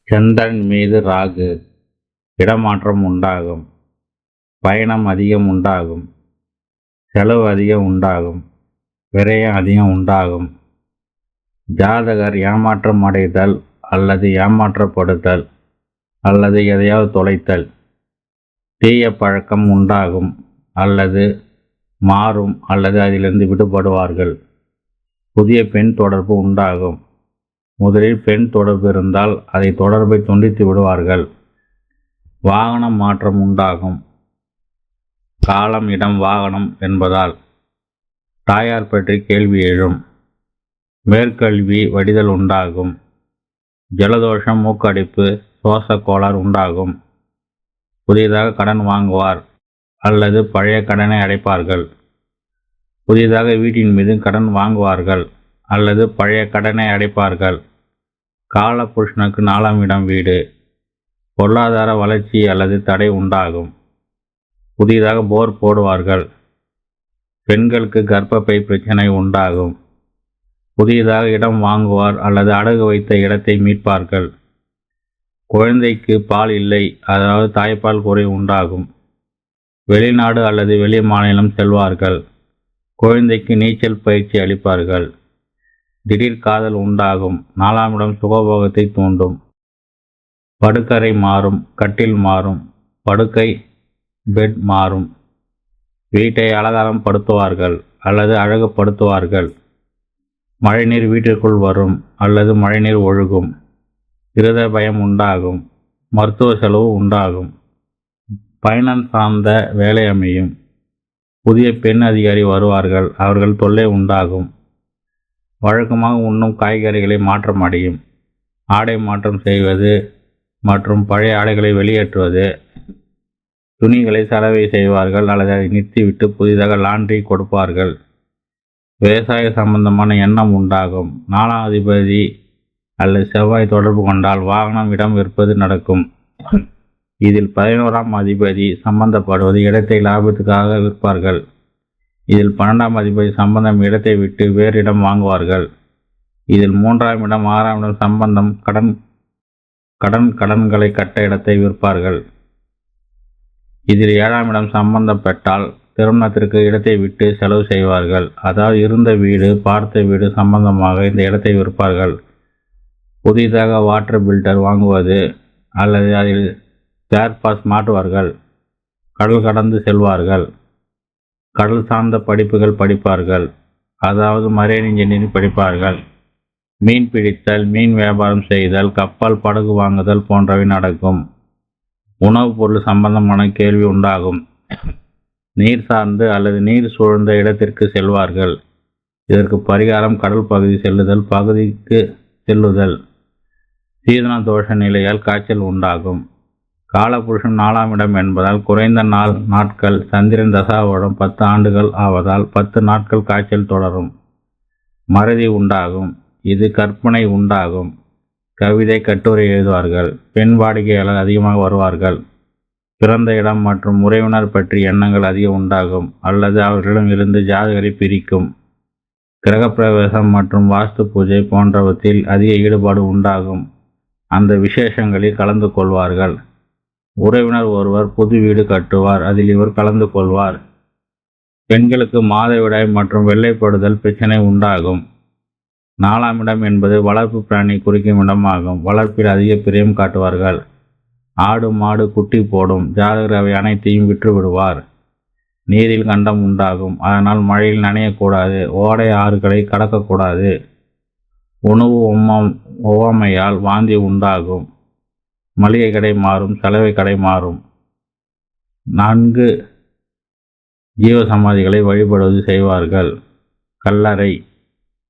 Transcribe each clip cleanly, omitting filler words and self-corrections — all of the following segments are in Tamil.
சந்திரன் மீது ராகு. இடமாற்றம் உண்டாகும். பயணம் அதிகம் உண்டாகும். செலவு அதிகம் உண்டாகும். விரயம் அதிகம் உண்டாகும். ஜாதகர் ஏமாற்றம் அடைதல் அல்லது ஏமாற்றப்படுதல் அல்லது எதையாவது தொலைத்தல். தீய பழக்கம் உண்டாகும் அல்லது மாறும் அல்லது அதிலிருந்து விடுபடுவார்கள். புதிய பெண் தொடர்பு உண்டாகும். முதலில் பெண் தொடர்பு இருந்தால் அதை தொடர்பை துண்டித்து விடுவார்கள். வாகனம் மாற்றம் உண்டாகும். காலம் இடம் வாகனம் என்பதால் தாயார் பற்றி கேள்வி எழும். மேற்கல்வி வடிதல் உண்டாகும். ஜலதோஷம் மூக்கடைப்பு சுவாச கோளாறு உண்டாகும். புதியதாக கடன் வாங்குவார் அல்லது பழைய கடனை அடைப்பார்கள். புதிதாக வீட்டின் மீது கடன் வாங்குவார்கள் அல்லது பழைய கடனை அடைப்பார்கள். காலபுருஷனுக்கு 4ஆம் இடம் வீடு. பொருளாதார வளர்ச்சி அல்லது தடை உண்டாகும். புதிதாக போர் போடுவார்கள். பெண்களுக்கு கர்ப்பப்பை பிரச்சனை உண்டாகும். புதியதாக இடம் வாங்குவார் அல்லது அடகு வைத்த இடத்தை மீட்பார்கள். குழந்தைக்கு பால் இல்லை, அதாவது தாய்ப்பால் குறை உண்டாகும். வெளிநாடு அல்லது வெளி மாநிலம் செல்வார்கள். குழந்தைக்கு நீச்சல் பயிற்சி அளிப்பார்கள். திடீர் காதல் உண்டாகும். 4ஆம் இடம் சுகபோகத்தை தூண்டும். படுக்கறை மாறும். கட்டில் மாறும். படுக்கை பெட் மாறும். வீட்டை அலங்காரம் படுத்துவார்கள் அல்லது அழகுபடுத்துவார்கள். மழைநீர் வீட்டிற்குள் வரும் அல்லது மழைநீர் ஒழுகும். இருத பயம் உண்டாகும். மருத்துவ செலவு உண்டாகும். பயணம் சார்ந்த வேலை அமையும். புதிய பெண் அதிகாரி வருவார்கள். அவர்கள் தொல்லை உண்டாகும். வழக்கமாக உண்ணும் காய்கறிகளை மாற்றம் அடையும். ஆடை மாற்றம் செய்வது மற்றும் பழைய ஆடைகளை வெளியேற்றுவது. துணிகளை சலவை செய்வார்கள் அல்லது அதை நிறுத்திவிட்டு புதிதாக லாண்ட்ரி கொடுப்பார்கள். விவசாய சம்பந்தமான எண்ணம் உண்டாகும். 4ஆம் அதிபதி அல்லது செவ்வாய் தொடர்பு கொண்டால் வாகனம் இடம் விற்பது நடக்கும். இதில் 11ஆம் அதிபதி சம்பந்தப்படுவது இடத்தை லாபத்துக்காக விற்பார்கள். இதில் 12ஆம் அதிபதி சம்பந்தம் இடத்தை விட்டு வேறு இடம் வாங்குவார்கள். இதில் 3ஆம் இடம் 6ஆம் இடம் சம்பந்தம் கடன்களை கட்ட இடத்தை விற்பார்கள். இதில் 7ஆம் இடம் சம்பந்தப்பட்டால் திருமணத்திற்கு இடத்தை விட்டு செலவு செய்வார்கள். அதாவது இருந்த வீடு பார்த்த வீடு சம்பந்தமாக இந்த இடத்தை விற்பார்கள். புதிதாக வாட்டர் பில்டர் வாங்குவது அல்லது அதில் ஸ்பேர் பாஸ் மாற்றுவார்கள். கடல் கடந்து செல்வார்கள். கடல் சார்ந்த படிப்புகள் படிப்பார்கள். அதாவது மரைன் இன்ஜினியரிங் படிப்பார்கள். மீன் பிடித்தல், மீன் வியாபாரம் செய்தல், கப்பல் படகு வாங்குதல் போன்றவை நடக்கும். உணவுப் பொருள் சம்பந்தமான கேள்வி உண்டாகும். நீர் சார்ந்து அல்லது நீர் சூழ்ந்த இடத்திற்கு செல்வார்கள். இதற்கு பரிகாரம் கடல் பகுதி செல்லுதல், பகுதிக்கு செல்லுதல். சீதன தோஷ நிலையால் காய்ச்சல் உண்டாகும். காலபுருஷன் 4ஆம் இடம் என்பதால் குறைந்த நாட்கள். சந்திரன் தசாவடம் 10 ஆண்டுகள் ஆவதால் 10 நாட்கள் காய்ச்சல் தொடரும். மறதி உண்டாகும். இது கற்பனை உண்டாகும். கவிதை கட்டுரை எழுதுவார்கள். பெண் வாடிக்கையாளர் அதிகமாக வருவார்கள். பிறந்த இடம் மற்றும் உறவினர் பற்றி எண்ணங்கள் அதிகம் உண்டாகும் அல்லது அவர்களிடம் இருந்து ஜாதகரை பிரிக்கும். கிரகப்பிரவேசம் மற்றும் வாஸ்து பூஜை போன்றவற்றில் அதிக ஈடுபாடு உண்டாகும். அந்த விசேஷங்களில் கலந்து கொள்வார்கள். உறவினர் ஒருவர் புது வீடு கட்டுவார். அதில் இவர் கலந்து கொள்வார். பெண்களுக்கு மாதவிடாய் மற்றும் வெள்ளைப்படுதல் பிரச்சனை உண்டாகும். 4ஆம் இடம் என்பது வளர்ப்பு பிராணி குறிக்கும் இடமாகும். வளர்ப்பில் அதிக பிரியம் காட்டுவார்கள். ஆடு மாடு குட்டி போடும். ஜாதகர் அவை அனைத்தையும் விற்று விடுவார். நீரில் கண்டம் உண்டாகும். அதனால் மழையில் நனையக்கூடாது. ஓடை ஆறுகளை கடக்கக்கூடாது. உணவு ஒவ்வாமையால் வாந்தி உண்டாகும். மளிகை கடை மாறும். சலவை கடை மாறும். 4 ஜீவசமாதிகளை வழிபடுவது செய்வார்கள். கல்லறை.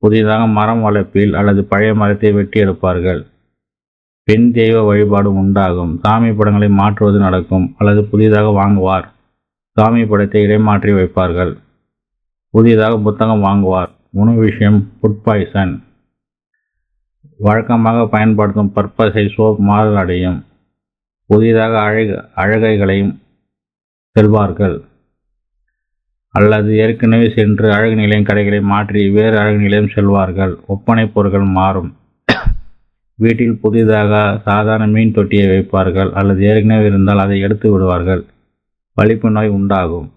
புதிதாக மரம் வளர்ப்பில் அல்லது பழைய மரத்தை வெட்டி எடுப்பார்கள். பெண் தெய்வ வழிபாடு உண்டாகும். சாமி படங்களை மாற்றுவது நடக்கும் அல்லது புதிதாக வாங்குவார். சாமி படத்தை இடைமாற்றி வைப்பார்கள். புதிதாக புத்தகம் வாங்குவார். உணவு விஷயம் ஃபுட் பாய்சன். வழக்கமாக பயன்படுத்தும் பர்பஸை சோப் மாறல் அடையும். புதிதாக அழகைகளையும் செல்வார்கள் அல்லது ஏற்கனவே சென்று அழகு நிலையம் கடைகளை மாற்றி வேறு அழகு நிலையம் செல்வார்கள். ஒப்பனை பொருட்கள் மாறும். வீட்டில் புதிதாக சாதாரண மீன் தொட்டியை வைப்பார்கள் அல்லது ஏற்கனவே இருந்தால் அதை எடுத்து விடுவார்கள். வலிப்பு நோய் உண்டாகும்.